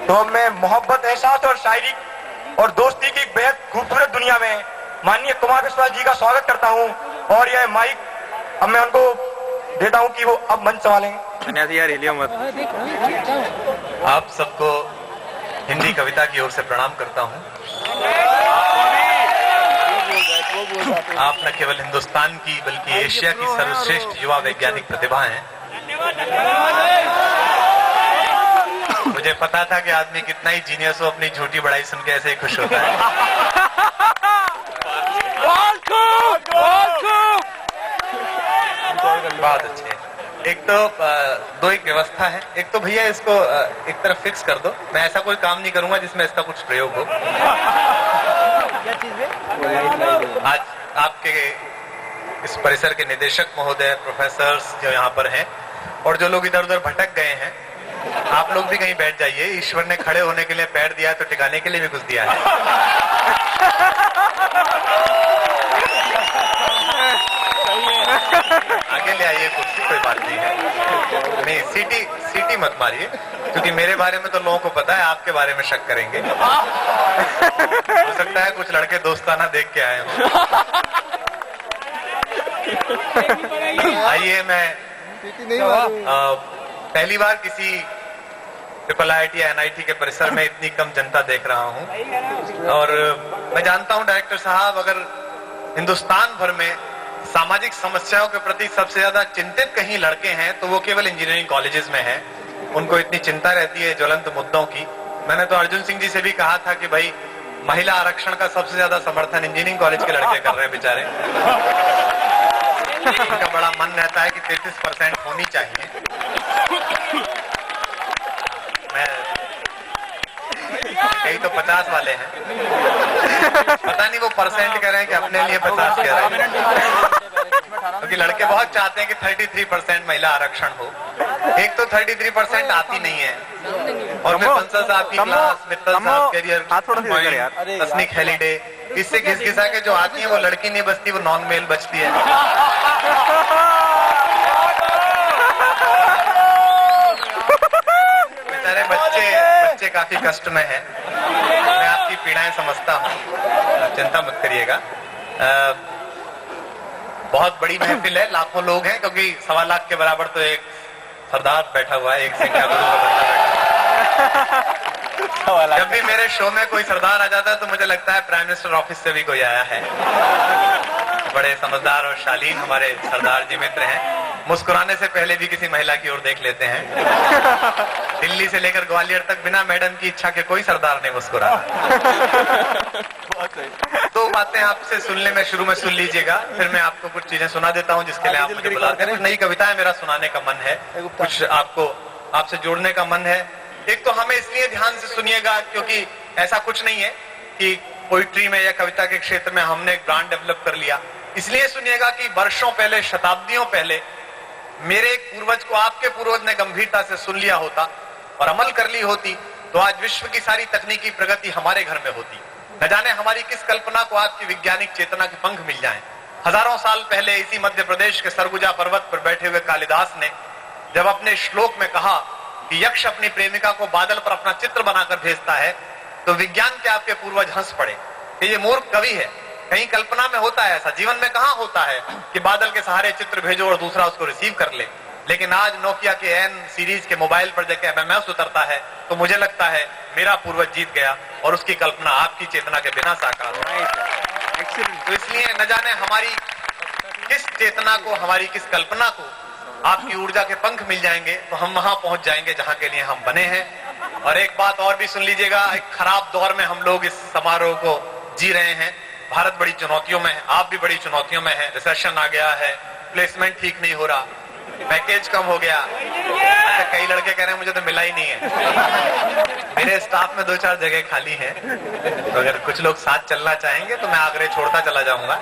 तो मैं मोहब्बत, एहसास और शायरी और दोस्ती की बेहद खूबसूरत दुनिया में माननीय कुमार विश्वास जी का स्वागत करता हूं। और यह माइक अब मैं उनको देता हूं कि वो अब मंच संभालेंगे। यार हिलियो मत। आप सबको हिंदी कविता की ओर से प्रणाम करता हूं। आप न केवल हिंदुस्तान की बल्कि एशिया की सर्वश्रेष्ठ युवा वैज्ञानिक प्रतिभा हैं। मुझे पता था कि आदमी कितना ही जीनियस हो, अपनी झूठी बड़ाई सुन के ऐसे ही खुश होता है। बहुत अच्छे। एक तो दो एक व्यवस्था है। एक तो भैया इसको एक तरफ फिक्स कर दो। मैं ऐसा कोई काम नहीं करूंगा जिसमें इसका कुछ प्रयोग हो। आज आपके इस परिसर के निदेशक महोदय, प्रोफेसर्स जो यहाँ पर हैं और जो लोग इधर उधर भटक गए हैं, आप लोग भी कहीं बैठ जाइए। ईश्वर ने खड़े होने के लिए पैर दिया है तो टिकाने के लिए भी कुछ दिया है। आगे ले आइए कुर्सी, कोई बात नहीं है। नहीं, सीटी मत मारिए, क्योंकि मेरे बारे में तो लोगों को पता है, आपके बारे में शक करेंगे। हो सकता है कुछ लड़के दोस्ताना देख के आए हों। आइए, मैं पहली बार किसी IIIT या NIT के परिसर में इतनी कम जनता देख रहा हूं। और मैं जानता हूं डायरेक्टर साहब, अगर हिंदुस्तान भर में सामाजिक समस्याओं के प्रति सबसे ज्यादा चिंतित कहीं लड़के हैं तो वो केवल इंजीनियरिंग कॉलेजेस में हैं। उनको इतनी चिंता रहती है ज्वलंत मुद्दों की। मैंने तो अर्जुन सिंह जी से भी कहा था कि भाई, महिला आरक्षण का सबसे ज्यादा समर्थन इंजीनियरिंग कॉलेज के लड़के कर रहे हैं बेचारे। उनका बड़ा मन रहता है कि 33% होनी चाहिए। कई तो 50 वाले हैं। पता नहीं वो परसेंट कह रहे हैं कि अपने लिए 50 कह रहे हैं, क्योंकि लड़के बहुत चाहते हैं कि 33% महिला आरक्षण हो। एक तो 33% आती नहीं है, और फिर बंसल साहब की क्लास, मित्तल साहब कैरियर, तस्नीक हेलिडे, इससे घिस घिसा के जो आती है वो लड़की नहीं बचती, वो नॉन मेल बचती है। बेचारे बच्चे काफी कष्ट में हैं। मैं आपकी पीड़ाएं समझता हूँ, चिंता मत करिएगा। बहुत बड़ी महफिल है, लाखों लोग हैं, क्योंकि 1.25 लाख के बराबर तो एक सरदार बैठा हुआ है, एक संख्या गुरु का बंदा बैठा है। जब भी मेरे शो में कोई सरदार आ जाता है तो मुझे लगता है प्राइम मिनिस्टर ऑफिस से भी कोई आया है। बड़े समझदार और शालीन हमारे सरदार जी मित्र हैं। मुस्कुराने से पहले भी किसी महिला की ओर देख लेते हैं। दिल्ली से लेकर ग्वालियर तक बिना मैडम की इच्छा के कोई सरदार नहीं मुस्कुरा। दो बातें आपसे सुनने में शुरू में सुन लीजिएगा, फिर मैं आपको कुछ चीजें सुना देता हूं जिसके लिए आप मुझे बुलाते हैं। कुछ नई कविताएं मेरा सुनाने का मन है, कुछ आपसे जोड़ने का मन है। एक तो हमें इसलिए ध्यान से सुनिएगा क्योंकि ऐसा कुछ नहीं है कि पोइट्री में या कविता के क्षेत्र में हमने एक ब्रांड डेवलप कर लिया। इसलिए सुनिएगा कि वर्षों पहले, शताब्दियों पहले मेरे एक पूर्वज को आपके पूर्वज ने गंभीरता से सुन लिया होता और अमल कर ली होती तो आज विश्व की सारी तकनीकी प्रगति हमारे घर में होती। न जाने हमारी किस कल्पना को आपकी वैज्ञानिक चेतना के पंख मिल जाएं। हजारों साल पहले इसी मध्य प्रदेश के सरगुजा पर्वत पर बैठे हुए कालिदास ने जब अपने श्लोक में कहा कि यक्ष अपनी प्रेमिका को बादल पर अपना चित्र बनाकर भेजता है, तो विज्ञान के आपके पूर्वज हंस पड़े कि ये मूर्ख कवि है। कहीं कल्पना में होता है ऐसा, जीवन में कहां होता है कि बादल के सहारे चित्र भेजो और दूसरा उसको रिसीव कर ले। लेकिन आज नोकिया के एन सीरीज के मोबाइल पर जब MMS उतरता है तो मुझे लगता है मेरा पूर्वज जीत गया और उसकी कल्पना आपकी चेतना के बिना साकार हो। तो इसलिए न जाने हमारी किस चेतना को, हमारी किस कल्पना को आपकी ऊर्जा के पंख मिल जाएंगे तो हम वहां पहुंच जाएंगे जहां के लिए हम बने हैं। और एक बात और भी सुन लीजिएगा, एक खराब दौर में हम लोग इस समारोह को जी रहे हैं। भारत बड़ी चुनौतियों में है, आप भी बड़ी चुनौतियों में है। रिसेशन आ गया है, प्लेसमेंट ठीक नहीं हो रहा, पैकेज कम हो गया। अच्छा, कई लड़के कह रहे हैं मुझे तो मिला ही नहीं है। मेरे स्टाफ में 2-4 जगह खाली है, तो अगर कुछ लोग साथ चलना चाहेंगे तो मैं आगरे छोड़ता चला जाऊंगा।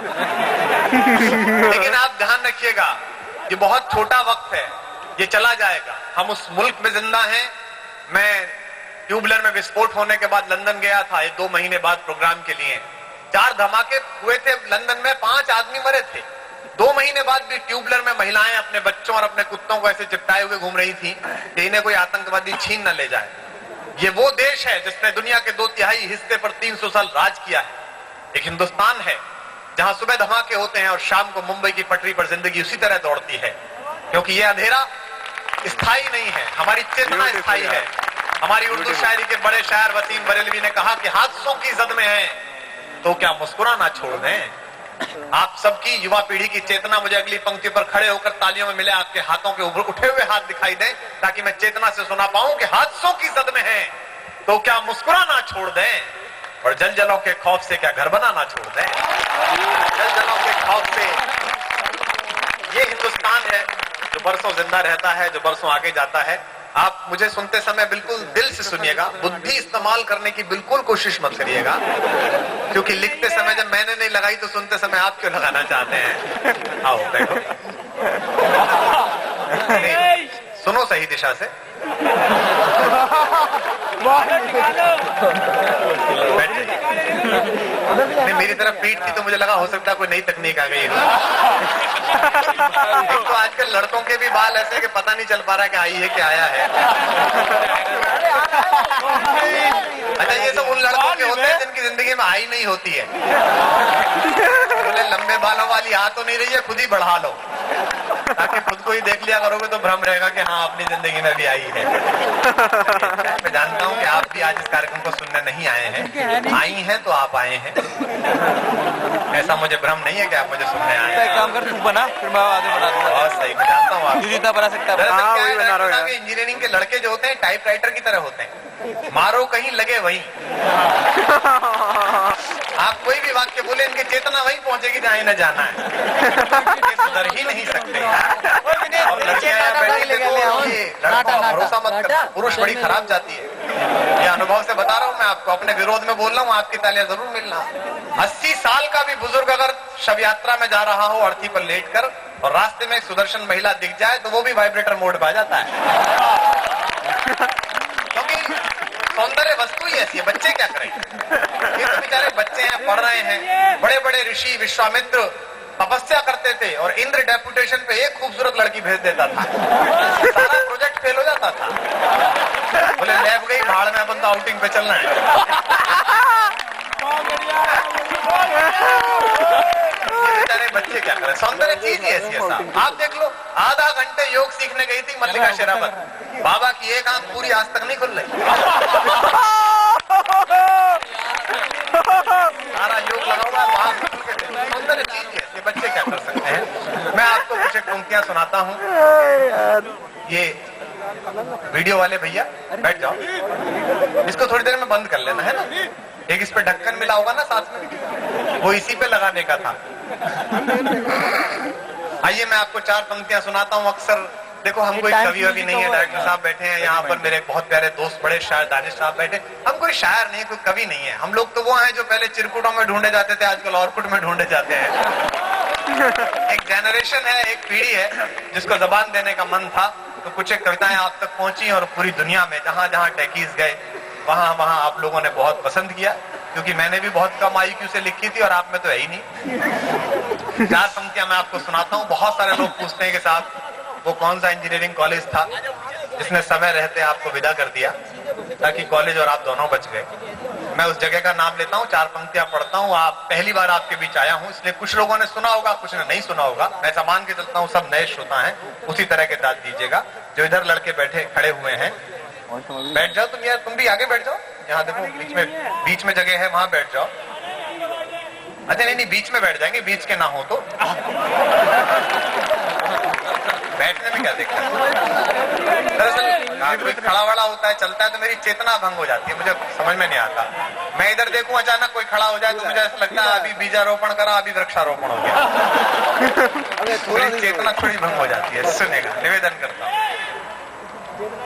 लेकिन आप ध्यान रखिएगा, ये बहुत छोटा वक्त है, ये चला जाएगा। हम उस मुल्क में जिंदा हैं। मैं ट्यूबलर में विस्फोट होने के बाद लंदन गया था, ये 2 महीने बाद प्रोग्राम के लिए। 4 धमाके हुए थे लंदन में, 5 आदमी मरे थे। 2 महीने बाद भी ट्यूबलर में महिलाएं अपने बच्चों और अपने कुत्तों को ऐसे चिपटाए हुए घूम रही थी कि इन्हें कोई आतंकवादी छीन न ले जाए। ये वो देश है जिसने दुनिया के 2/3 हिस्से पर 300 साल राज किया है। एक हिंदुस्तान है जहां सुबह धमाके होते हैं और शाम को मुंबई की पटरी पर जिंदगी उसी तरह दौड़ती है, क्योंकि ये अंधेरा स्थायी नहीं है, हमारी चेतना स्थायी है। हमारी उर्दू शायरी के बड़े शायर वसीम बरेलवी ने कहा कि हादसों की जद में है तो क्या मुस्कुराना छोड़ दें। आप सबकी युवा पीढ़ी की चेतना मुझे अगली पंक्ति पर खड़े होकर तालियों में मिले आपके हाथों के ऊपर उठे हुए हाथ दिखाई दें, ताकि मैं चेतना से सुना पाऊं कि हादसों की जद में है तो क्या मुस्कुराना छोड़ दें, और जलजलों के खौफ से क्या घर बनाना छोड़ दें। जलजलों के खौफ से ये हिंदुस्तान है जो बरसों जिंदा रहता है, जो बरसों आगे जाता है। आप मुझे सुनते समय बिल्कुल दिल से सुनिएगा, बुद्धि इस्तेमाल करने की बिल्कुल कोशिश मत करिएगा, क्योंकि लिखते समय जब मैंने नहीं लगाई तो सुनते समय आप क्यों लगाना चाहते हैं। आओ बैठो, सुनो सही दिशा से। नहीं, मेरी तरफ पीठ थी तो मुझे लगा हो सकता है कोई नई तकनीक आ गई है। एक तो आजकल लड़कों के भी बाल ऐसे कि पता नहीं चल पा रहा कि आई है कि आया है। अच्छा, ये सब उन लड़कों के होते हैं जिनकी जिंदगी में आई नहीं होती है। बोले लंबे बालों वाली आ तो नहीं रही है, खुद ही बढ़ा लो, ताकि खुद को ही देख लिया करोगे तो भ्रम रहेगा कि हाँ अपनी जिंदगी में भी आई है। मैं जानता हूँ कि आप भी आज इस कार्यक्रम को सुनने नहीं आए हैं, आई हैं तो आप आए हैं, ऐसा मुझे भ्रम नहीं है कि आप मुझे सुनने आए हैं। काम कर, तू बना, फिर मैं आगे बना दूंगा। बहुत सही, मैं जानता हूँ आप जितना बना सकता है। इंजीनियरिंग के लड़के जो होते हैं टाइप राइटर की तरह होते हैं, मारो कहीं लगे वहीं। आप कोई भी वाक्य बोले इनकी चेतना वहीं पहुंचेगी जहाँ इन्हें जाना है, ये सुधर ही नहीं सकते। और लड़कियां यहाँ बैठी देखो, ये लड़कों पर भरोसा मत करना, पुरुष बड़ी खराब जाती है। ये अनुभव से बता रहा हूँ मैं आपको, अपने विरोध में बोल रहा हूँ, आपकी तालियां जरूर मिलना। 80 साल का भी बुजुर्ग अगर शव यात्रा में जा रहा हो अर्थी पर लेट कर और रास्ते में एक सुदर्शन महिला दिख जाए तो वो भी वाइब्रेटर मोड में आ जाता है, क्योंकि सौंदर्य वस्तु ही ऐसी है। बच्चे क्या करें, ये तो बेचारे बच्चे हैं, पढ़ रहे हैं। बड़े बड़े ऋषि विश्वामित्र तपस्या करते थे और इंद्र डेपुटेशन पे एक खूबसूरत लड़की भेज देता था, सारा प्रोजेक्ट फेल हो जाता था। बोले लैब गई भाड़ में, अपन तो आउटिंग पे चलना है। बेचारे बच्चे क्या करें, सौंदर्य चीज ही ऐसी है साहब। आप देख लो, आधा घंटे योग सीखने गई थी मल्लिका शेरावत, बाबा की एक आंख पूरी आज तक नहीं खुल रही। सारा योग लगा हुआ है, सौंदर्य चीज है, ये बच्चे क्या कर सकते हैं। मैं आपको कुछ एक पंक्तियां सुनाता हूँ। ये वीडियो वाले भैया बैठ जाओ, इसको थोड़ी देर में बंद कर लेना है ना। एक इस पे ढक्कन मिला होगा ना साथ में, वो इसी पे लगाने का था। आइए मैं आपको 4 पंक्तियां सुनाता हूँ। अक्सर देखो, हम कोई कवि ववि नहीं है, डायरेक्टर साहब बैठे हैं यहाँ पर, मेरे बहुत प्यारे दोस्त बड़े शायर दानिश साहब बैठे। हम कोई शायर नहीं है, कोई कवि नहीं है। हम लोग तो वो हैं जो पहले चिरकुटों में ढूंढे जाते थे, आजकल ऑर्कुट में ढूंढे जाते हैं। एक जनरेशन है, एक पीढ़ी है जिसको जबान देने का मन था, तो कुछ एक कविताएं आप तक पहुंची और पूरी दुनिया में जहां जहां टैकीज गए वहां वहां आप लोगों ने बहुत पसंद किया, क्योंकि मैंने भी बहुत कम IQ से लिखी थी और आप में तो है ही नहीं। 4 पंक्तियां मैं आपको सुनाता हूँ। बहुत सारे लोग पूछते हैं कि साहब वो कौन सा इंजीनियरिंग कॉलेज था जिसने समय रहते आपको विदा कर दिया ताकि कॉलेज और आप दोनों बच गए। मैं उस जगह का नाम लेता हूँ, 4 पंक्तियां पढ़ता हूँ। आप पहली बार आपके बीच आया हूँ, इसलिए कुछ लोगों ने सुना होगा, कुछ ने नहीं सुना होगा। मैं ऐसा मान के चलता हूँ सब नए श्रोता हैं, उसी तरह के दाद दीजिएगा। जो इधर लड़के बैठे खड़े हुए हैं, बैठ जाओ तुम यार, तुम भी आगे बैठ जाओ। यहाँ देखो बीच में जगह है, वहां बैठ जाओ। अच्छा नहीं, बीच में बैठ जाएंगे, बीच के ना हो तो। बैठने में क्या देखा, दरअसल कोई खड़ा वाला होता है, चलता है तो मेरी चेतना भंग हो जाती है, मुझे समझ में नहीं आता। मैं इधर देखूं अचानक कोई खड़ा हो जाए तो मुझे ऐसा लगता है अभी बीजारोपण करा, अभी वृक्षारोपण हो गया। मेरी चेतना थोड़ी भंग हो जाती है। सुनेगा, निवेदन करता हूँ।